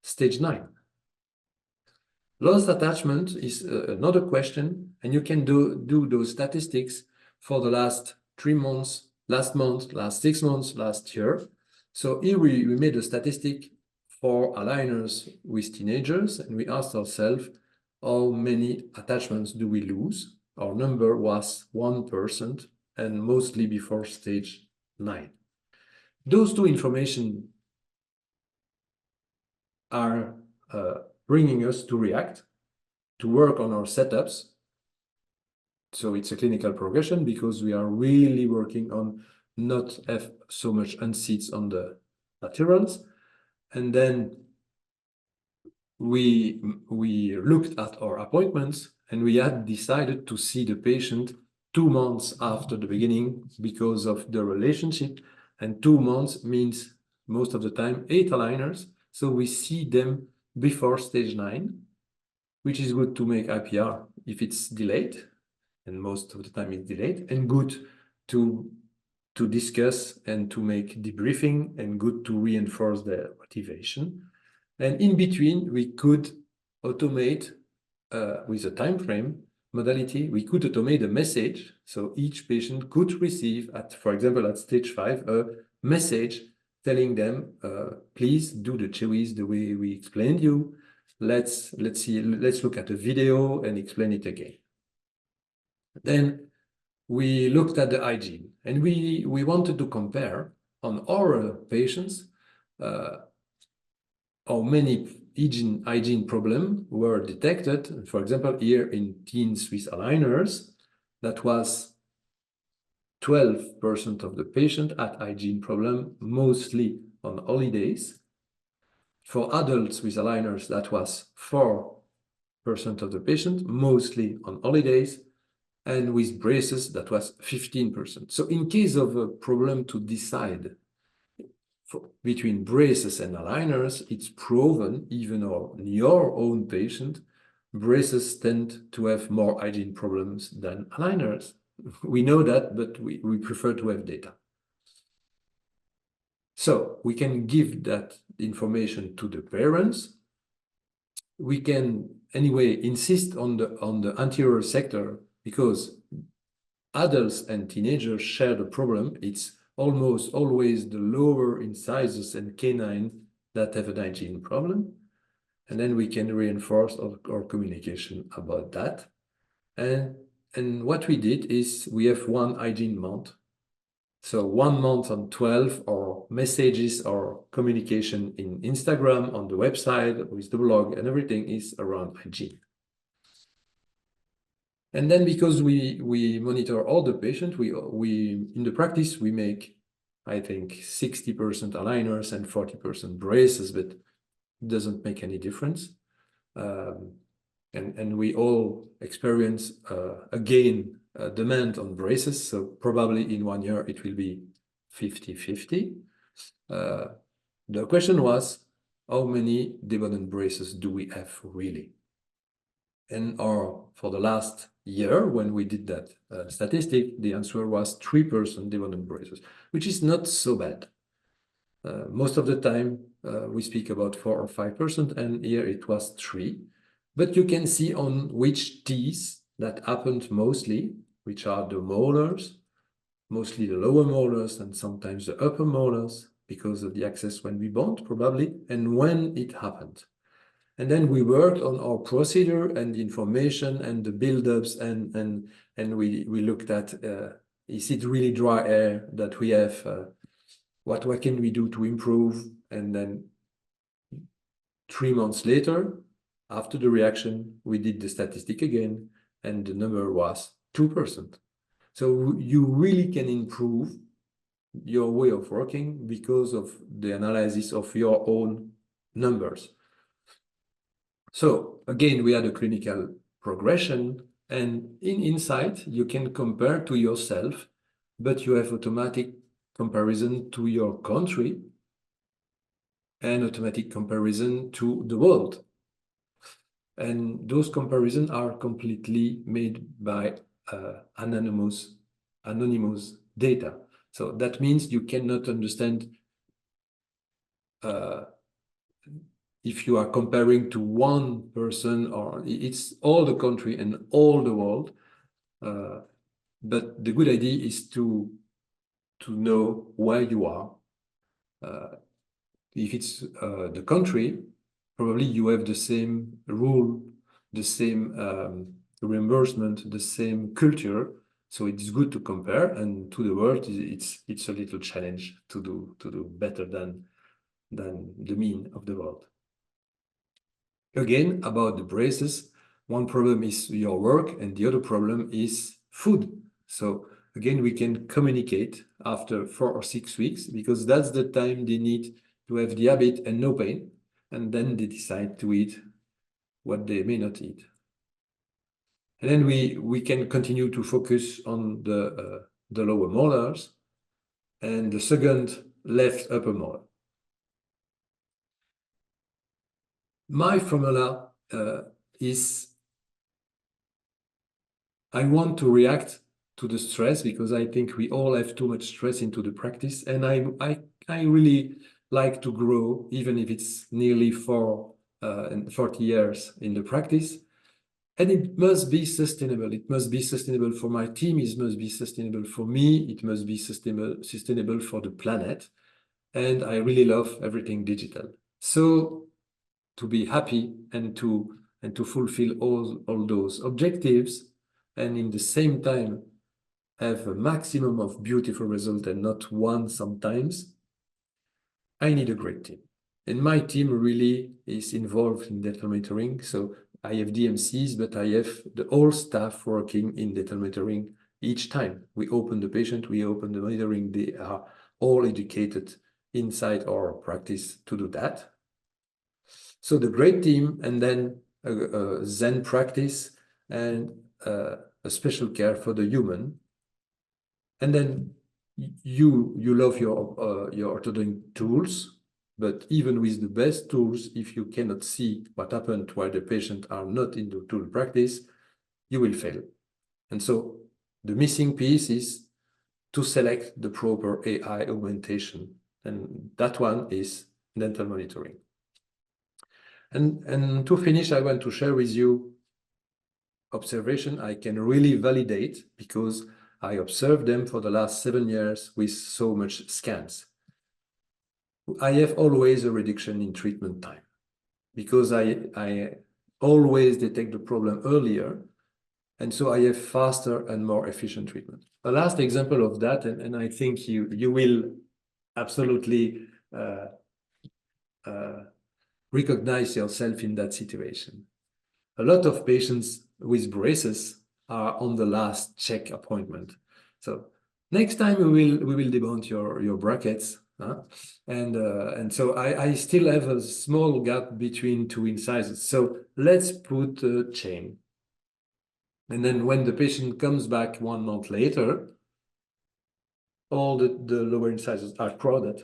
stage 9. Lost attachment is another question, and you can do those statistics for the last 3 months, last month, last 6 months, last year. So here we made a statistic for aligners with teenagers, and we asked ourselves, how many attachments do we lose? Our number was 1%, and mostly before stage 9. Those two information are bringing us to react, to work on our setups. So it's a clinical progression because we are really working on not have so much unseats on the laterals. And then we looked at our appointments, and we had decided to see the patient 2 months after the beginning because of the relationship. And 2 months means most of the time 8 aligners. So we see them before stage 9, which is good to make IPR if it's delayed, and most of the time it's delayed, and good to discuss and to make debriefing, and good to reinforce the motivation. And in between, we could automate with a time frame modality, we could automate a message. So each patient could receive, for example, at stage 5, a message telling them, please do the chewies the way we explained you. Let's look at a video and explain it again. Then we looked at the hygiene, and we wanted to compare on our patients how many hygiene problems were detected. For example, here in teens with aligners, that was 12% of the patient had hygiene problem, mostly on holidays. For adults with aligners, that was 4% of the patient, mostly on holidays. And with braces, that was 15%. So in case of a problem to decide between braces and aligners, it's proven, even on your own patient, braces tend to have more hygiene problems than aligners. We know that, but we prefer to have data. So we can give that information to the parents. We can anyway insist on the anterior sector, because adults and teenagers share the problem. It's almost always the lower incisors and canine that have an hygiene problem. And then we can reinforce our communication about that. And what we did is we have one hygiene month. So 1 month on 12, or messages or communication in Instagram, on the website, with the blog, and everything is around hygiene. And then because we monitor all the patients, we in the practice, we make, I think, 60% aligners and 40% braces, but it doesn't make any difference. And we all experience again demand on braces. So probably in 1 year it will be 50-50. The question was, how many debonant braces do we have really? And for the last year, when we did that statistic, the answer was 3% debonant braces, which is not so bad. Most of the time, we speak about 4 or 5%, and here it was 3%. But you can see on which teeth that happened mostly, which are the molars, mostly the lower molars and sometimes the upper molars, because of the access when we bond, probably, and when it happened. And then we worked on our procedure and the information and the build-ups, and we looked at, is it really dry air that we have? What can we do to improve? And then 3 months later, after the reaction, we did the statistic again, and the number was 2%. So you really can improve your way of working because of the analysis of your own numbers. So again, we had a clinical progression, and in Insight, you can compare to yourself, but you have automatic comparison to your country and automatic comparison to the world. And those comparisons are completely made by anonymous data. So that means you cannot understand if you are comparing to one person, or it's all the country and all the world. But the good idea is to know where you are. If it's the country, probably you have the same rule, the same reimbursement, the same culture. So it's good to compare, and to the world, it's a little challenge to do better than the mean of the world. Again, about the braces, one problem is your work, and the other problem is food. So again, we can communicate after 4 or 6 weeks, because that's the time they need to have the habit and no pain, and then they decide to eat what they may not eat. And then we can continue to focus on the lower molars and the second left upper molar. My formula is, I want to react to the stress, because I think we all have too much stress into the practice, and I really like to grow, even if it's nearly 40 years in the practice. And it must be sustainable. It must be sustainable for my team. It must be sustainable for me. It must be sustainable for the planet. And I really love everything digital. So to be happy and to fulfill all those objectives, and in the same time have a maximum of beautiful result and not one sometimes, I need a great team. And my team really is involved in data monitoring. So I have DMCs, but I have the whole staff working in data monitoring each time. We open the patient, we open the monitoring, they are all educated inside our practice to do that. So the great team, and then a Zen practice, and a special care for the human. And then you love your orthodontic tools, but even with the best tools, if you cannot see what happened while the patient are not in the tool practice, you will fail. And so the missing piece is to select the proper AI augmentation. And that one is dental monitoring. And to finish, I want to share with you observation I can really validate, because I observed them for the last 7 years with so much scans. I have always a reduction in treatment time, because I always detect the problem earlier, and so I have faster and more efficient treatment. The last example of that, and I think you will absolutely recognize yourself in that situation. A lot of patients with braces are on the last check appointment. So next time we will debond your brackets, and so I still have a small gap between two incisors. So let's put a chain, and then when the patient comes back 1 month later, all the lower incisors are crowded,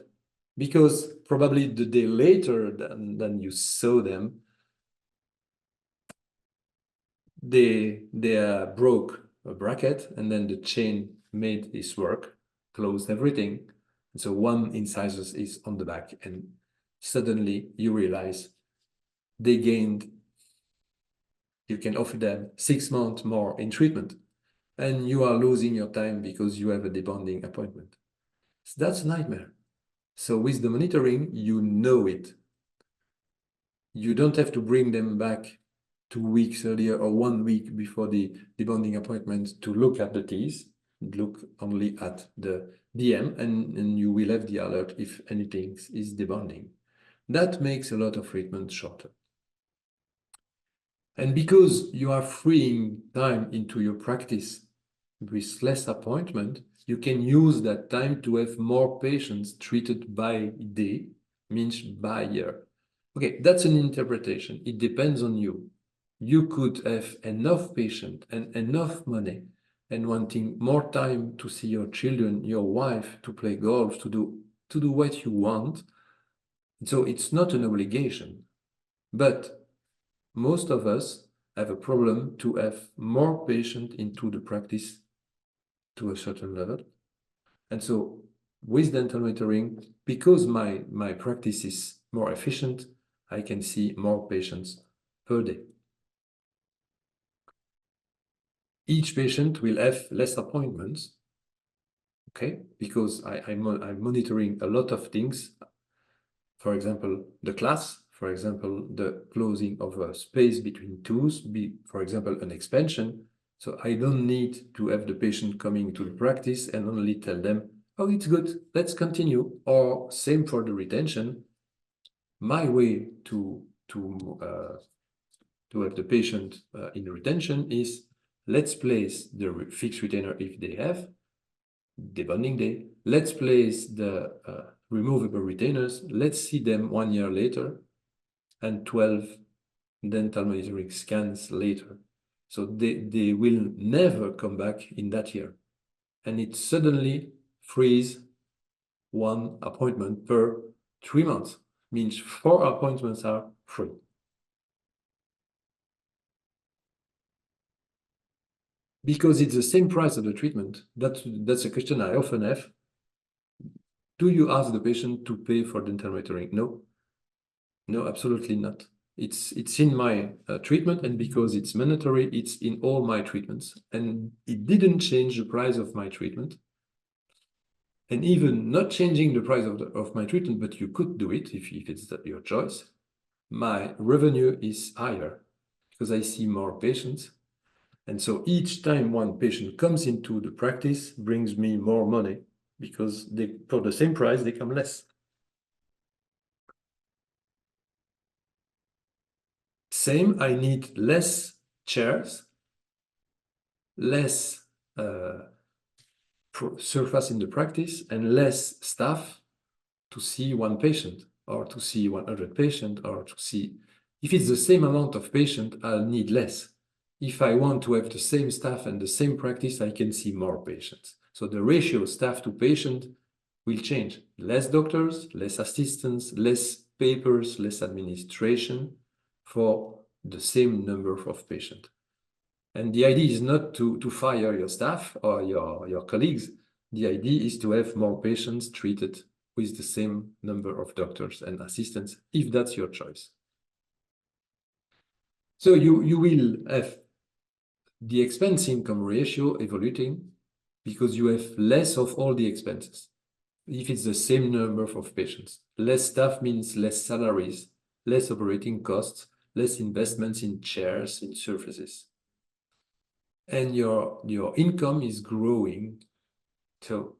because probably the day later than you saw them, they broke a bracket, and then the chain made this work, closed everything. And so one incisor is on the back, and suddenly you realize they gained, you can offer them 6 months more in treatment, and you are losing your time because you have a debonding appointment. So that's a nightmare. So with the monitoring, you know it. You don't have to bring them back 2 weeks earlier or 1 week before the debonding appointment to look at the teeth. Look only at the DM, and you will have the alert if anything is debonding. That makes a lot of treatment shorter. And because you are freeing time into your practice with less appointment, you can use that time to have more patients treated by day, means by year. Okay, that's an interpretation. It depends on you. You could have enough patient and enough money and wanting more time to see your children, your wife, to play golf, to do what you want. So it's not an obligation. But most of us have a problem to have more patient into the practice to a certain level. And so with dental monitoring, because my practice is more efficient, I can see more patients per day. Each patient will have less appointments, okay? Because I'm monitoring a lot of things. For example, the class, for example, the closing of a space between tooths, for example, an expansion. So I don't need to have the patient coming to the practice and only tell them, oh, it's good, let's continue. Or same for the retention. My way to have the patient in retention is, let's place the fixed retainer if they have debonding day. Let's place the removable retainers. Let's see them 1 year later and 12 dental monitoring scans later. So they will never come back in that year. And it suddenly frees 1 appointment per 3 months, means 4 appointments are free. Because it's the same price of the treatment. That's a question I often have. Do you ask the patient to pay for dental monitoring? No. No, absolutely not. It's in my treatment, and because it's mandatory, it's in all my treatments. And it didn't change the price of my treatment. And even not changing the price of my treatment, but you could do it if it's your choice, my revenue is higher because I see more patients. And so each time one patient comes into the practice brings me more money, because for the same price, they come less. Same, I need less chairs, less surface in the practice, and less staff to see 1 patient, or to see 100 patients, or to see. If it's the same amount of patient, I'll need less. If I want to have the same staff and the same practice, I can see more patients. So the ratio staff to patient will change. Less doctors, less assistants, less papers, less administration for the same number of patients. And the idea is not to fire your staff or your colleagues. The idea is to have more patients treated with the same number of doctors and assistants, if that's your choice. So you will have the expense-income ratio evolving because you have less of all the expenses. If it's the same number of patients, less staff means less salaries, less operating costs, less investments in chairs, in surfaces. And your income is growing. So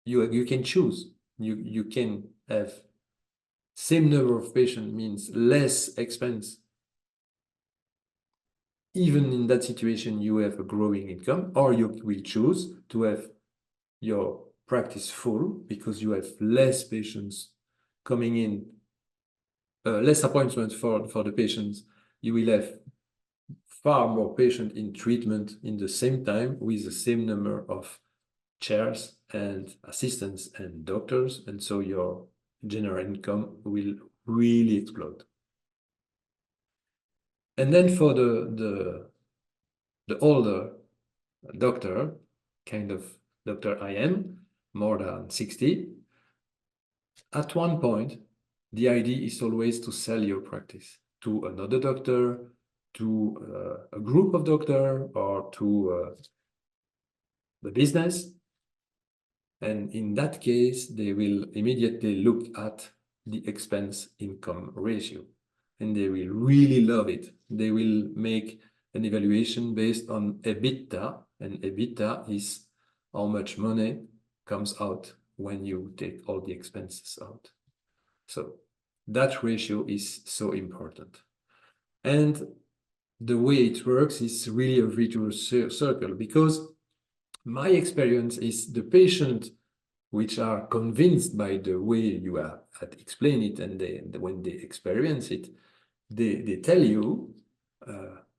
you can choose. You can have same number of patients means less expense. even in that situation, you have a growing income, or you will choose to have your practice full because you have less patients coming in, less appointments for the patients. You will have far more patients in treatment in the same time with the same number of chairs and assistants and doctors, and so your general income will really explode. And then for the older doctor, kind of doctor I am, more than 60, at one point, the idea is always to sell your practice to another doctor, to a group of doctors, or to the business. And in that case, they will immediately look at the expense-income ratio, and they will really love it. They will make an evaluation based on EBITDA, and EBITDA is how much money comes out when you take all the expenses out. So that ratio is so important. And the way it works is really a virtuous circle, because my experience is the patient which are convinced by the way you have explained it, and when they experience it, they tell you,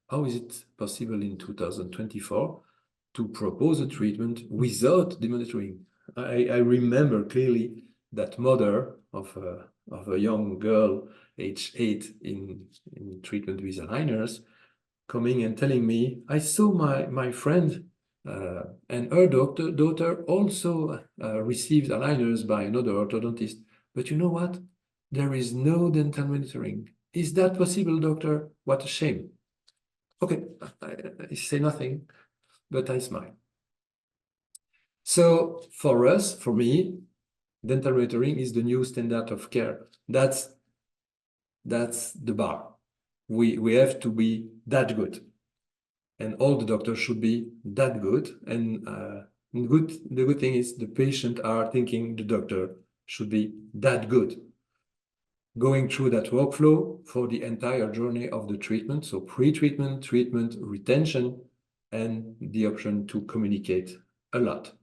how is it possible in 2024 to propose a treatment without the monitoring? I remember clearly that mother of a young girl, age 8, in treatment with aligners, coming and telling me, I saw my friend and her daughter also received aligners by another orthodontist. But you know what? There is no dental monitoring. Is that possible, doctor? What a shame. Okay, I say nothing, but I smile. So for us, for me, dental monitoring is the new standard of care. That's the bar. We have to be that good. And all the doctors should be that good. And the good thing is the patient are thinking the doctor should be that good. Going through that workflow for the entire journey of the treatment. So pre-treatment, treatment, retention, and the option to communicate a lot.